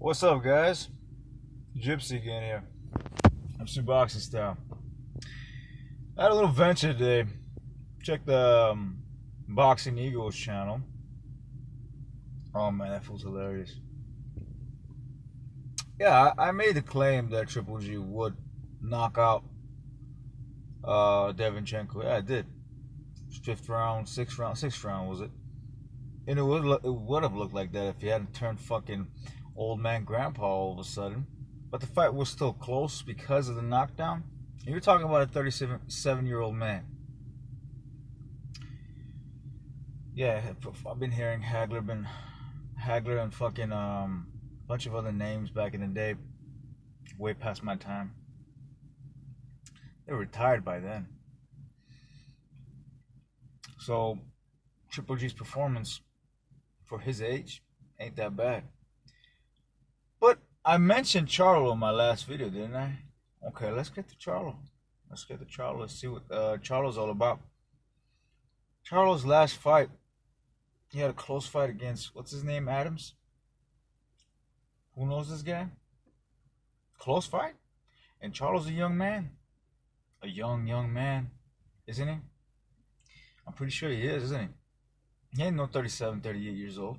What's up, guys? Gypsy again here. I'm boxing style. I had a little venture today. Check the Boxingego's channel. Oh man, that fool's hilarious. Yeah, I made the claim that Triple G would knock out Devinchenko. Yeah, I did. Fifth round, sixth round was it? And it would have looked like that if he hadn't turned fucking old man grandpa all of a sudden. But the fight was still close because of the knockdown. And you're talking about a 37-year-old man. Yeah, I've been hearing Hagler and fucking bunch of other names back in the day, way past my time. They were retired by then. So Triple G's performance for his age ain't that bad. But I mentioned Charlo in my last video, didn't I? Okay, let's get to Charlo. Let's see what Charlo's all about. Charlo's last fight, he had a close fight against, what's his name, Adams? Who knows this guy? Close fight? And Charlo's a young man. A young man, isn't he? I'm pretty sure he is, isn't he? He ain't no 37, 38 years old.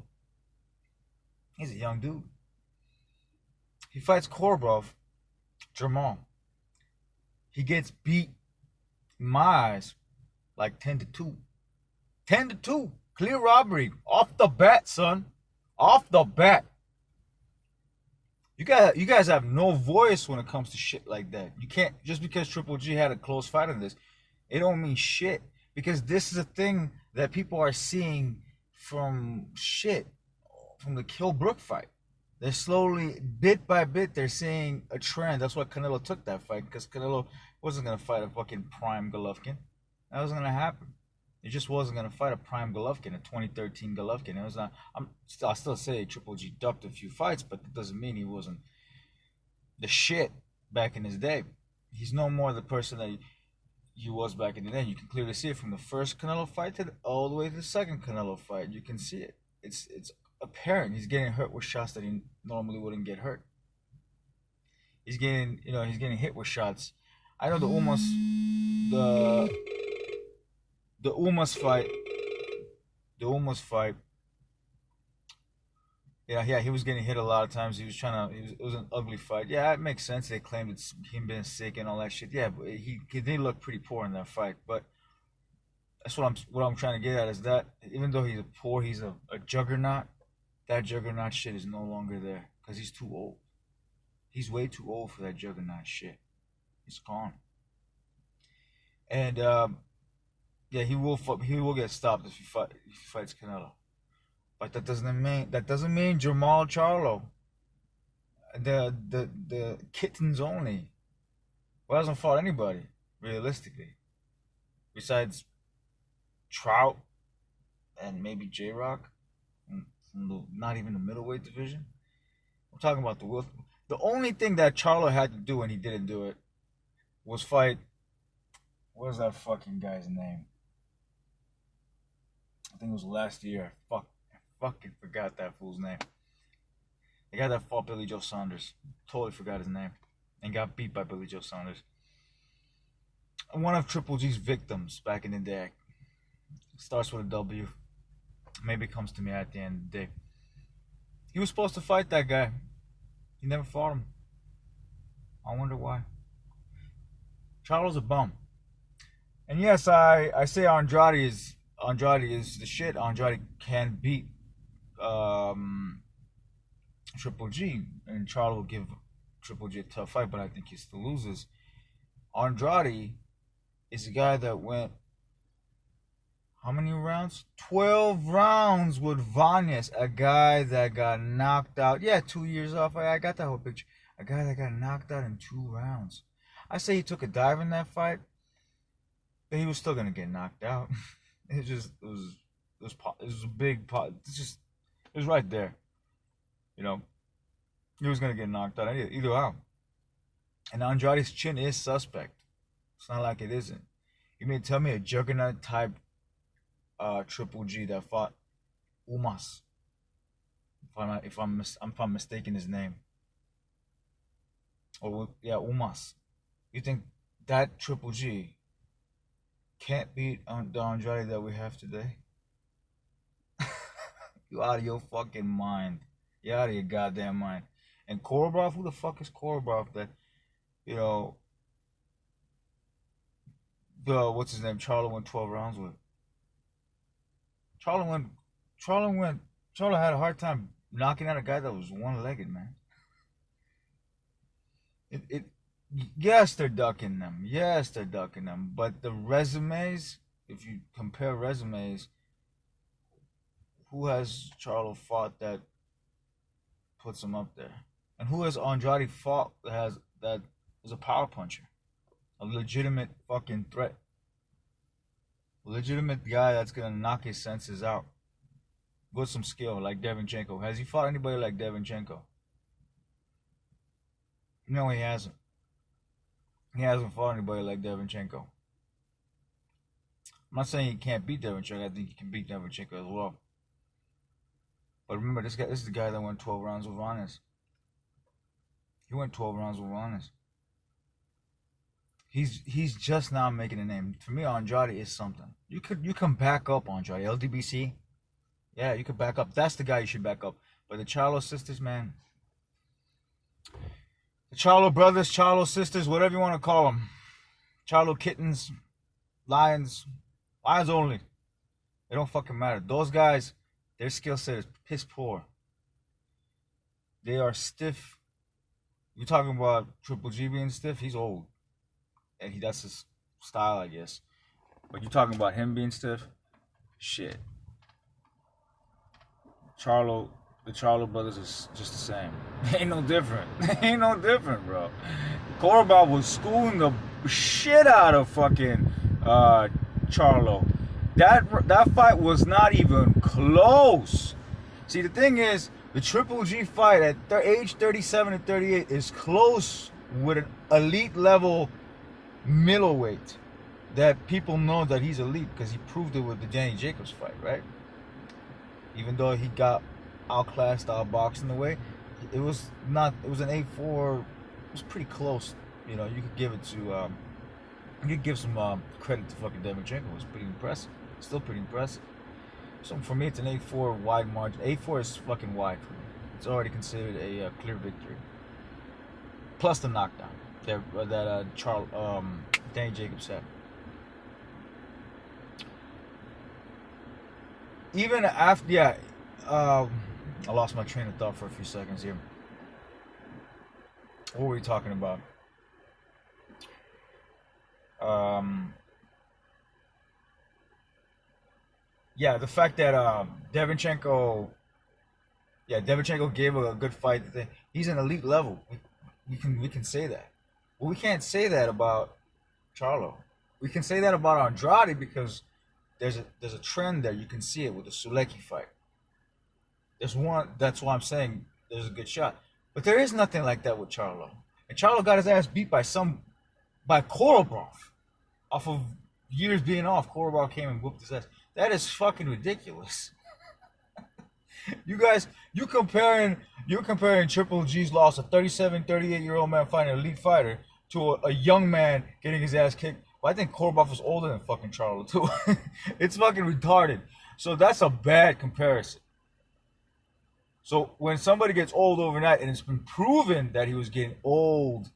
He's a young dude. He fights Korobov, Jamal. He gets beat in my eyes like 10-2. 10-2. Clear robbery. Off the bat, son. Off the bat. You guys have no voice when it comes to shit like that. You can't, just because Triple G had a close fight in this, it don't mean shit. Because this is a thing that people are seeing from the Kill Brook fight. They're slowly, bit by bit, they're seeing a trend. That's why Canelo took that fight, because Canelo wasn't going to fight a fucking prime Golovkin. That wasn't going to happen. He just wasn't going to fight a prime Golovkin, a 2013 Golovkin. It was not. I'll still say Triple G ducked a few fights, but that doesn't mean he wasn't the shit back in his day. He's no more the person that he was back in the day. You can clearly see it from the first Canelo fight all the way to the second Canelo fight. You can see it. It's apparent. He's getting hurt with shots that he normally wouldn't get hurt. He's getting hit with shots. I know the Umas fight. Yeah, he was getting hit a lot of times. It was an ugly fight. Yeah, it makes sense. They claimed it's him being sick and all that shit. Yeah, but he did look pretty poor in that fight. But that's what I'm trying to get at is that even though he's a juggernaut. That juggernaut shit is no longer there because he's too old. He's way too old for that juggernaut shit. He's gone. And yeah, he will get stopped if he fights Canelo. But that doesn't mean Jamal Charlo, the kittens only, well, hasn't fought anybody realistically, besides Trout and maybe J Rock, not even the middle-weight division. I'm talking about the only thing that Charlo had to do, and he didn't do it, was fight. What was that fucking guy's name? I think it was last year. I fucking forgot that fool's name. The guy that fought Billy Joe Saunders. Totally forgot his name. And got beat by Billy Joe Saunders. One of Triple G's victims back in the day. Starts with a W. Maybe it comes to me at the end of the day. He was supposed to fight that guy. He never fought him. I wonder why. Charlo's a bum. And yes, I say Andrade is the shit. Andrade can beat Triple G, and Charlo will give Triple G a tough fight, but I think he still loses. Andrade is a guy that went how many rounds? 12 rounds with Vanez, a guy that got knocked out. Yeah, 2 years off. I got that whole picture. A guy that got knocked out in 2 rounds. I say he took a dive in that fight, but he was still gonna get knocked out. It was a big pot. It was right there. You know, he was gonna get knocked out either how. And Andrade's chin is suspect. It's not like it isn't. You may tell me a juggernaut type Triple G that fought Umas. if I'm mistaking his name. Or yeah, Umas. You think that Triple G can't beat the Andrade that we have today? You out of your fucking mind. You out of your goddamn mind. And Korobov, who the fuck is Korobov that, you know, the what's his name? Charlo went 12 rounds with. Charlo went Charlo went Charlo had a hard time knocking out a guy that was one legged, man. It yes they're ducking them. Yes they're ducking them. But the resumes, if you compare resumes, who has Charlo fought that puts him up there? And who has Andrade fought that is a power puncher? A legitimate fucking threat. A legitimate guy that's gonna knock his senses out with some skill, like Devinchenko. Has he fought anybody like Devinchenko? No, he hasn't. He hasn't fought anybody like Devinchenko. I'm not saying he can't beat Devinchenko. I think he can beat Devinchenko as well. But remember, this is the guy that went 12 rounds with honors. He went 12 rounds with honors. He's just now making a name. For me, Andrade is something. You can back up Andrade. LDBC. Yeah, you could back up. That's the guy you should back up. But the Charlo sisters, man. The Charlo brothers, Charlo sisters, whatever you want to call them. Charlo kittens, lions only. They don't fucking matter. Those guys, their skill set is piss poor. They are stiff. You're talking about Triple G being stiff? He's old. And that's his style, I guess. But you're talking about him being stiff? Shit. The Charlo brothers is just the same. Ain't no different. Ain't no different, bro. Korobov was schooling the shit out of fucking Charlo. That fight was not even close. See, the thing is, the Triple G fight at age 37 and 38 is close with an elite level middleweight that people know that he's elite because he proved it with the Danny Jacobs fight, right? Even though he got outclassed, outboxed in the way, it was an 8-4. It was pretty close. You know, you could give it to, you could give some credit to fucking Devinchenko. It was pretty impressive. Still pretty impressive. So for me, it's an 8-4 wide margin. 8-4 is fucking wide for me. It's already considered a clear victory. Plus the knockdown that Danny Jacobs had. Even after, I lost my train of thought for a few seconds here. What were we talking about? Yeah, the fact that Devinchenko gave a good fight. He's an elite level. We can say that. But we can't say that about Charlo. We can say that about Andrade because there's a trend there. You can see it with the Sulecki fight. There's one. That's why I'm saying there's a good shot. But there is nothing like that with Charlo. And Charlo got his ass beat by Korobov off of years being off. Korobov came and whooped his ass. That is fucking ridiculous. You're comparing Triple G's loss, a 37, 38-year-old man fighting an elite fighter, to a young man getting his ass kicked. Well, I think Korobov was older than fucking Charlo too. It's fucking retarded. So that's a bad comparison. So when somebody gets old overnight, and it's been proven that he was getting old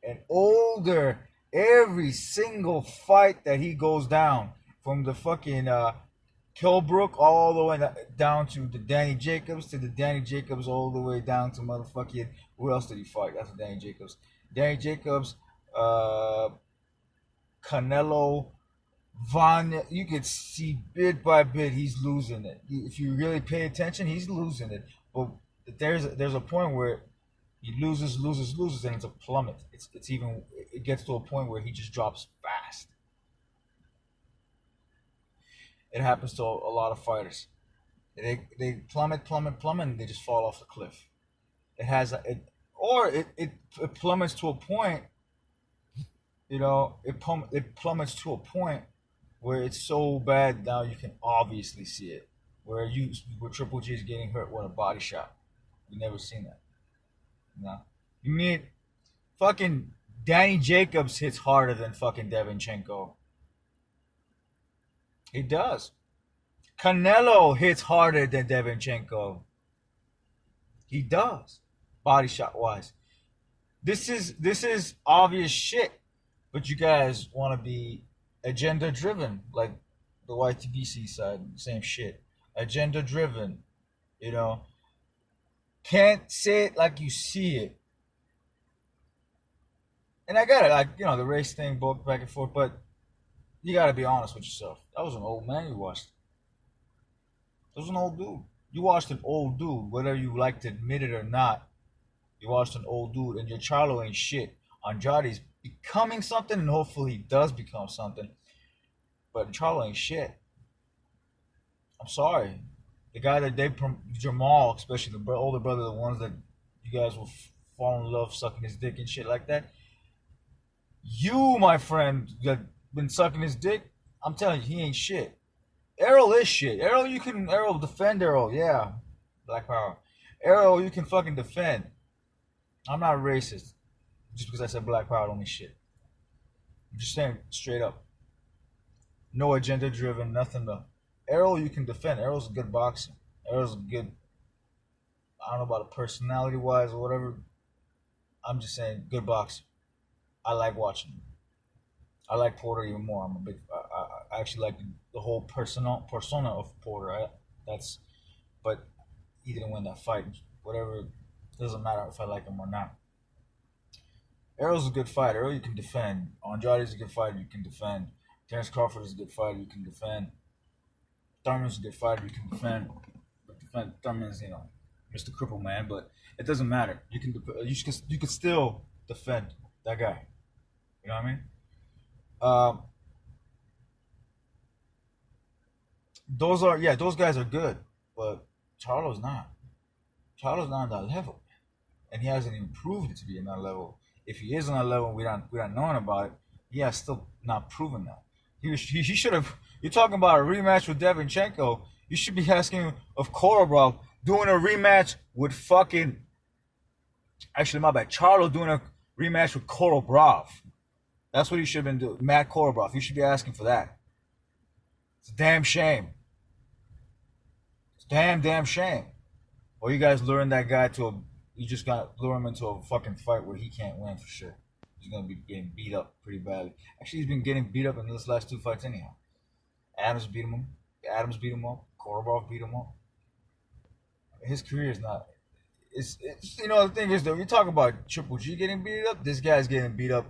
and older every single fight that he goes down, from the fucking Kilbrook all the way down to the Danny Jacobs, all the way down to motherfucking, who else did he fight? That's Danny Jacobs. Danny Jacobs, Canelo, Vanya. You could see bit by bit he's losing it. If you really pay attention, he's losing it. But there's a point where he loses, and it's a plummet. It gets to a point where he just drops fast. It happens to a lot of fighters. They plummet, and they just fall off the cliff. It plummets to a point. You know, it plummets to a point where it's so bad now you can obviously see it. where Triple G is getting hurt with a body shot. We never seen that. No. You mean fucking Danny Jacobs hits harder than fucking Devinchenko. He does. Canelo hits harder than Devinchenko. He does. Body shot wise. This is obvious shit. But you guys want to be agenda driven, like the YTBC side, same shit. Agenda driven, you know. Can't say it like you see it. And I got it, like, the race thing, both back and forth, but you got to be honest with yourself. That was an old man you watched. That was an old dude. You watched an old dude, whether you like to admit it or not. You watched an old dude, and your Charlo ain't shit. Andrade's becoming something, and hopefully he does become something. But Charlo ain't shit. I'm sorry. The guy that Jamal, especially the older brother, the ones that you guys will fall in love sucking his dick and shit like that. You, my friend, that been sucking his dick, I'm telling you, he ain't shit. Errol is shit. Errol defend Errol, yeah. Black power. Errol, you can fucking defend. I'm not racist. Just because I said black power don't mean shit. I'm just saying straight up. No agenda driven, nothing to. Errol, you can defend. Errol's a good boxer. Errol's a good. I don't know about it personality wise or whatever. I'm just saying good boxer. I like watching him. I like Porter even more. I'm a big. I actually like the whole persona of Porter. But he didn't win that fight. Whatever, it doesn't matter if I like him or not. Errol's a good fighter. Errol, you can defend. Andrade's a good fighter. You can defend. Terence Crawford is a good fighter. You can defend. Thurman's a good fighter. You can defend. Thurman's, Mr. Cripple Man, but it doesn't matter. You can still defend that guy. You know what I mean? Those guys are good, but Charlo's not. Charlo's not on that level, and he hasn't even proved it to be on that level. If he is on that level, we're not knowing about it. He has still not proven that. He should have. You're talking about a rematch with Devinchenko. You should be asking of Korobrov doing a rematch with fucking. Actually, my bad. Charlo doing a rematch with Korobrov. That's what he should have been doing. Matt Korobrov. You should be asking for that. It's a damn shame. It's a damn shame. Or you guys luring that guy you just got lure him into a fucking fight where he can't win for sure. He's gonna be getting beat up pretty badly. Actually, he's been getting beat up in this last two fights anyhow. Adams beat him up. Korobrov beat him up. His career is not. It's the thing is though, you talk about Triple G getting beat up. This guy's getting beat up,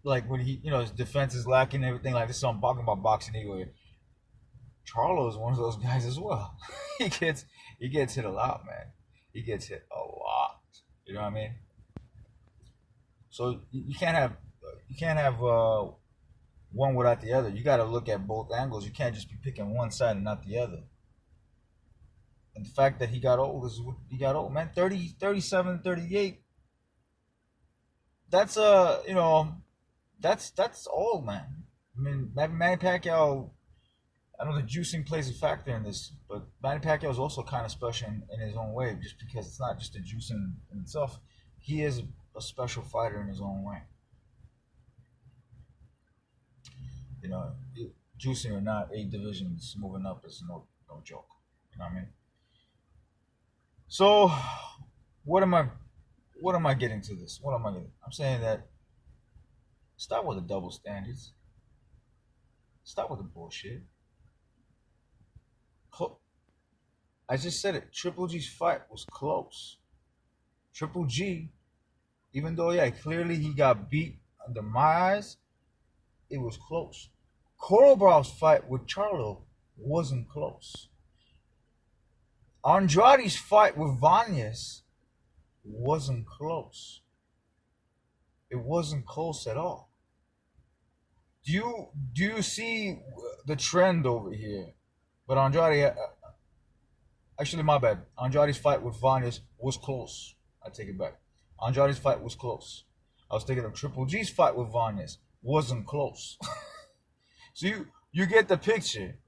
like when he his defense is lacking and everything like this. So I'm talking about Boxingego here. Charlo is one of those guys as well. he gets hit a lot, man. He gets hit a lot. You know what I mean? So you can't have one without the other. You got to look at both angles. You can't just be picking one side and not the other. And the fact that he got old man. 30, 37, 38. That's that's old, man. I mean, Manny Pacquiao. I know the juicing plays a factor in this, but Manny Pacquiao is also kind of special in his own way, just because it's not just the juicing in itself. He is a special fighter in his own way. Juicing or not, 8 divisions moving up is no joke. You know what I mean? So, what am I getting to this? What am I getting? I'm saying that stop with the double standards. Stop with the bullshit. I just said it. Triple G's fight was close. Triple G, even though clearly he got beat under my eyes, it was close. Korobrov's fight with Charlo wasn't close. Andrade's fight with Vanez wasn't close. It wasn't close at all. Do you see the trend over here? But Andrade, actually, my bad. Andrade's fight with Vanez was close. I take it back. Andrade's fight was close. I was thinking of Triple G's fight with Vanez. Wasn't close. So you get the picture.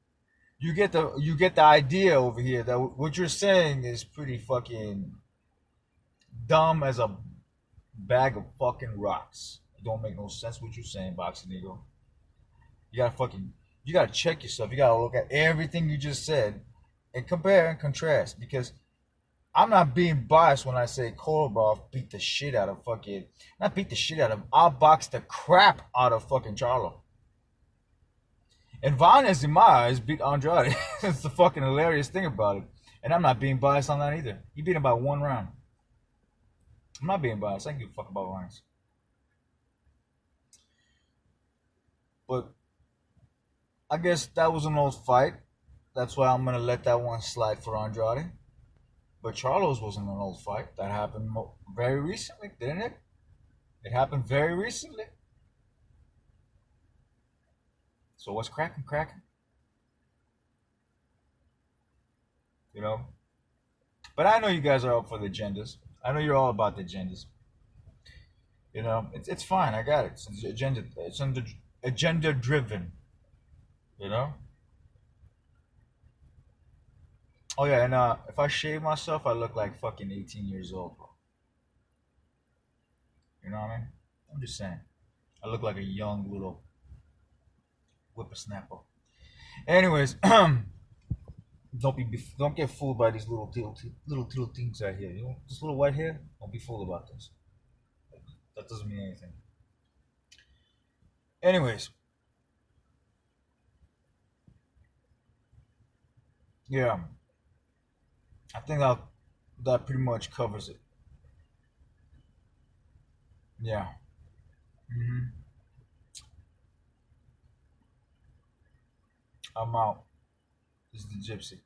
you get the idea over here that what you're saying is pretty fucking dumb as a bag of fucking rocks. It don't make no sense what you're saying, Boxingego. You gotta fucking you gotta check yourself. You gotta look at everything you just said and compare and contrast because I'm not being biased when I say Korobov beat the shit out of fucking not beat the shit out of I'll box the crap out of fucking Charlo. And Vanez in my eyes beat Andrade. That's the fucking hilarious thing about it. And I'm not being biased on that either. He beat him by 1 round. I'm not being biased. I don't give a fuck about Vanez. But I guess that was an old fight. That's why I'm gonna let that one slide for Andrade. But Charlo's wasn't an old fight. That happened very recently, didn't it? It happened very recently. So what's cracking, cracking? You know. But I know you guys are up for the agendas. I know you're all about the agendas. You know, it's fine. I got it. It's agenda. It's under agenda driven. You know. Oh yeah, and if I shave myself, I look like fucking 18 years old, bro. You know what I mean? I'm just saying. I look like a young little whippersnapper. Anyways, don't get fooled by these little things right here. You know, this little white hair. Don't be fooled about this. That doesn't mean anything. Anyways, yeah, I think that pretty much covers it. Yeah. hmm I'm out. This is the gypsy.